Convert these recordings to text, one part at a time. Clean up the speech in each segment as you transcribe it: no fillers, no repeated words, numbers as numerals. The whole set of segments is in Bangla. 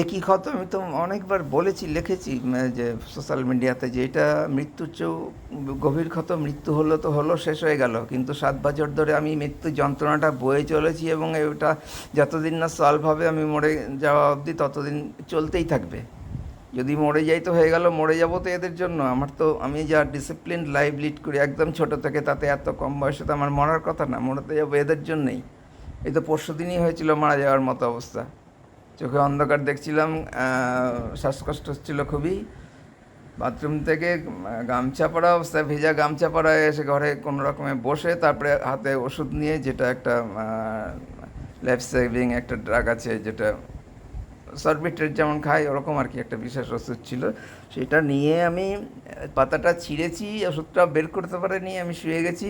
একই কথা আমি তো অনেকবার বলেছি, লিখেছি যে সোশ্যাল মিডিয়াতে, যে এটা মৃত্যুর চেয়েও গভীর ক্ষত। মৃত্যু হলো তো হলো, শেষ হয়ে গেল, কিন্তু 7 বছর ধরে আমি মৃত্যুর যন্ত্রণাটা বয়ে চলেছি, এবং এটা যতদিন না সলভ হবে, আমি মরে যাওয়া অবধি ততদিন চলতেই থাকবে। যদি মরে যাই তো হয়ে গেল, মরে যাবো তো এদের জন্য। আমি যা ডিসিপ্লিন লাইফ লিড করি একদম ছোট থেকে, তাতে এত কম বয়সে তো আমার মরার কথা না, মরতে যাবো এদের জন্যই। এই তো পরশুদিনই হয়েছিল মারা যাওয়ার মতো অবস্থা। চোখে অন্ধকার দেখছিলাম, শ্বাসকষ্ট হচ্ছিল খুবই। বাথরুম থেকে গামছা পরা অবস্থায়, ভেজা গামছা পরায় এসে ঘরে কোনো রকমে বসে, তারপরে হাতে ওষুধ নিয়ে, যেটা একটা লাইফ সেভিং একটা ড্রাগ আছে, যেটা সরবিটের যেমন খাই ওরকম আর কি, একটা বিশেষ ওষুধ ছিল। সেটা নিয়ে আমি পাতাটা ছিঁড়েছি, ওষুধটা বের করতে পারিনি, আমি শুয়ে গেছি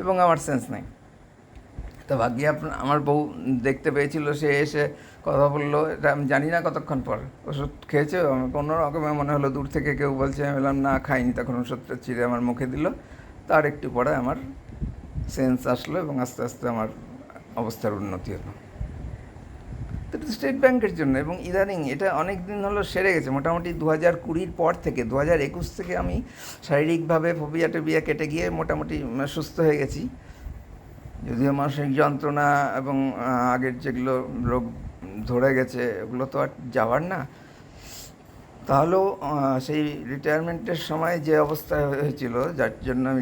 এবং আমার সেন্স নাই। তো ভাগ্যে আমার বউ দেখতে পেয়েছিল, সে এসে কথা বললো। এটা আমি জানি না কতক্ষণ পর ওষুধ খেয়েছে, আমার কোনো রকমে মনে হলো দূর থেকে কেউ বলছে, আমি বললাম না খাইনি। তখন ওষুধটা চিড়ে আমার মুখে দিল। তার একটু পরে আমার সেন্স আসলো এবং আস্তে আস্তে আমার অবস্থার উন্নতি হলো। তো এটা স্টেট ব্যাংকের জন্য। এবং ইদানিং এটা অনেক দিন হলো সেরে গেছে, মোটামুটি 2020-র পর থেকে, 2021 থেকে আমি শারীরিকভাবে ফোবিয়া টোবিয়া কেটে গিয়ে মোটামুটি সুস্থ হয়ে গেছি। যদিও মানসিক যন্ত্রণা এবং আগের যেগুলো রোগ ধরে গেছে, ওগুলো তো আর যাওয়ার না। তাহলেও সেই রিটায়ারমেন্টের সময় যে অবস্থা হয়েছিল, যার জন্য আমি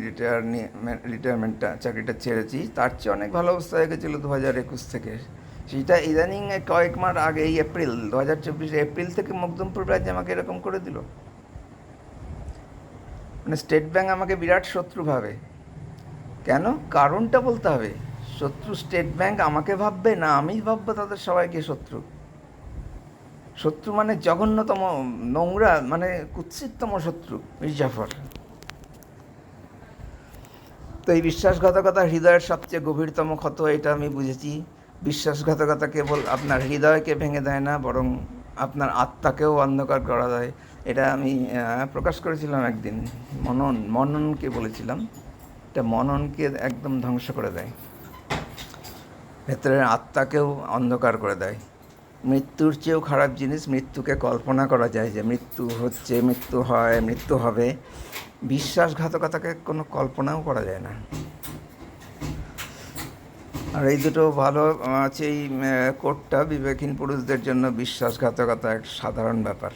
রিটায়ারমেন্টটা চাকরিটা ছেড়েছি, তার চেয়ে অনেক ভালো অবস্থা হয়ে গেছিলো 2021 থেকে। সেটা ইদানিং কয়েক মাস আগে, এই এপ্রিল 2024 এপ্রিল থেকে মকদুমপুর ব্রাঞ্চ আমাকে এরকম করে দিল। মানে স্টেট ব্যাংক আমাকে বিরাট শত্রু ভাবে। কেন? কারণটা বলতে হবে। শত্রু স্টেট ব্যাংক আমাকে ভাববে, না আমি ভাববো তাদের সবাইকে শত্রু? শত্রু মানে জঘন্যতম, নোংরা, মানে কুৎসিততম শত্রু মির্জাফর। তো এই বিশ্বাসঘাতকতা হৃদয়ের সবচেয়ে গভীরতম ক্ষত, এটা আমি বুঝেছি। বিশ্বাসঘাতকতা কেবল আপনার হৃদয়কে ভেঙে দেয় না, বরং আপনার আত্মাকেও অন্ধকার করা দেয়। এটা আমি প্রকাশ করেছিলাম একদিন। মননকে বলেছিলাম, এটা মননকে একদম ধ্বংস করে দেয়, ভেতরের আত্মাকেও অন্ধকার করে দেয়। মৃত্যুর চেয়েও খারাপ জিনিস, মৃত্যুকে কল্পনা করা যায় যে মৃত্যু হচ্ছে, মৃত্যু হয়, মৃত্যু হবে। বিশ্বাসঘাতকতাকে কোনো কল্পনাও করা যায় না। আর এই দুটো ভালো আছে। এই কোটটা বিবেকহীন পুরুষদের জন্য বিশ্বাসঘাতকতা এক সাধারণ ব্যাপার।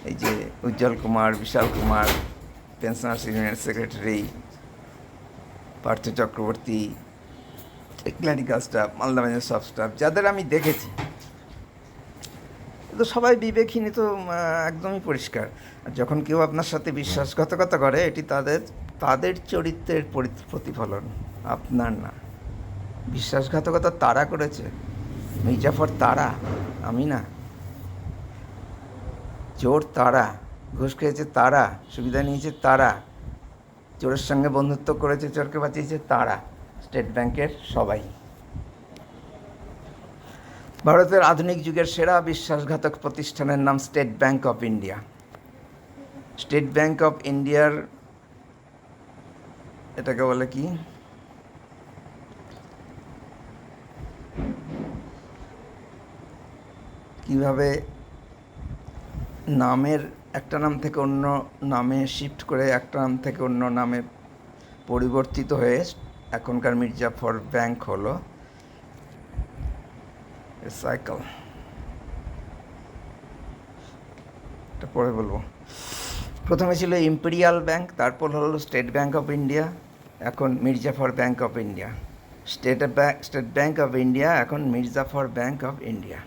এই যে উজ্জ্বল কুমার, বিশাল কুমার, পেনশনার্স ইউনিয়নের secretary, Partha Chakraborty, clerical staff, Malda ব্যাংকের সব স্টাফ, যাদের আমি দেখেছি, তো সবাই বিবেকহীন, তো একদমই পরিষ্কার। আর যখন কেউ আপনার সাথে বিশ্বাসঘাতকতা করে, এটি তাদের চরিত্রের প্রতিফলন, আপনার না। বিশ্বাসঘাতকতা তারা করেছে, মির্জাফর তারা, আমি না। চোর তারা, ঘুষ খেয়েছে তারা, সুবিধা নিয়েছে তারা, চোরের সঙ্গে বন্ধুত্ব করেছে, চোরকে বাঁচিয়েছে তারা, স্টেট ব্যাংকের সবাই। ভারতের আধুনিক যুগের সেরা বিশ্বাসঘাতক প্রতিষ্ঠানের নাম state bank of India. State bank of ইন্ডিয়ার এটাকে বলে কি, কিভাবে নামের একটা নাম থেকে অন্য নামে শিফট করে, একটা নাম থেকে অন্য নামে পরিবর্তিত হয়ে এখনকার মির্জাফর ব্যাংক হলো সাইকেল। এটা পরে বলবো। প্রথমে ছিল ইম্পেরিয়াল ব্যাংক, তারপর হলো স্টেট ব্যাংক অফ ইন্ডিয়া, এখন Mir Jafar bank of India. State bank of India এখন মির্জাফর ব্যাংক অফ ইন্ডিয়া।